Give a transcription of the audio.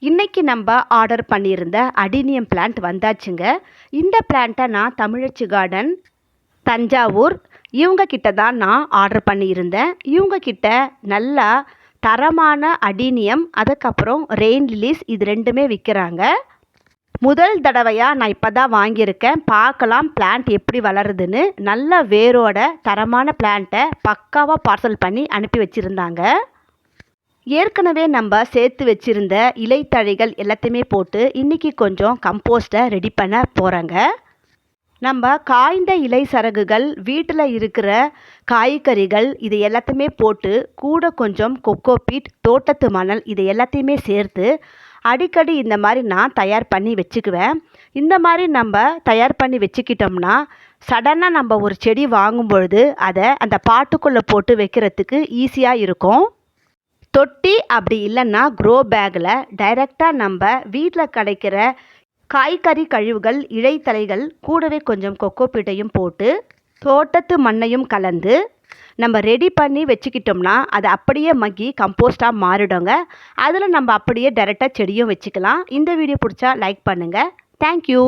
இன்னைக்கு நம்ம ஆர்டர் பண்ணியிருந்த அடினியம் பிளான்ட் வந்தாச்சுங்க. இந்த பிளான்ட்டை நான் தமிழச்சி கார்டன் தஞ்சாவூர் இவங்க கிட்ட தான் நான் ஆர்டர் பண்ணியிருந்தேன். இவங்க கிட்ட நல்லா தரமான அடினியம், அதுக்கப்புறம் ரெயின் லில்லிஸ் இது ரெண்டுமே விற்கிறாங்க. முதல் தடவையாக நான் இப்போ தான் வாங்கியிருக்கேன். பார்க்கலாம் பிளான்ட் எப்படி வளருதுன்னு. நல்ல வேரோட தரமான பிளான்ட்டை பக்காவாக பார்சல் பண்ணி அனுப்பி வச்சுருந்தாங்க. ஏற்கனவே நம்ம சேர்த்து வச்சுருந்த இலைத்தழைகள் எல்லாத்தையுமே போட்டு இன்றைக்கி கொஞ்சம் கம்போஸ்ட்டை ரெடி பண்ண போகிறேங்க. நம்ம காய்ந்த இலை சரகுகள், வீட்டில் இருக்கிற காய்கறிகள் இது எல்லாத்தையுமே போட்டு கூட கொஞ்சம் கொக்கோபீட், தோட்டத்து மணல் இது எல்லாத்தையுமே சேர்த்து அடிக்கடி இந்த மாதிரி நான் தயார் பண்ணி வச்சுக்குவேன். இந்த மாதிரி நம்ம தயார் பண்ணி வச்சுக்கிட்டோம்னா சடனாக நம்ம ஒரு செடி வாங்கும் பொழுது அதை அந்த பாட்டுக்குள்ளே போட்டு வைக்கிறதுக்கு ஈஸியாக இருக்கும். தொட்டி அப்படி இல்லைன்னா க்ரோ பேக்கில் டைரெக்டாக நம்ம வீட்டில் கிடைக்கிற காய்கறி கழிவுகள், இலைத்தழைகள் கூடவே கொஞ்சம் கொக்கோபீட்டையும் போட்டு தோட்டத்து மண்ணையும் கலந்து நம்ம ரெடி பண்ணி வச்சுக்கிட்டோம்னா அது அப்படியே மக்கி கம்போஸ்ட்டாக மாறிடுங்க. அதில் நம்ம அப்படியே டைரெக்டாக செடியும் வச்சுக்கலாம். இந்த வீடியோ பிடிச்சா லைக் பண்ணுங்கள். தேங்க்யூ.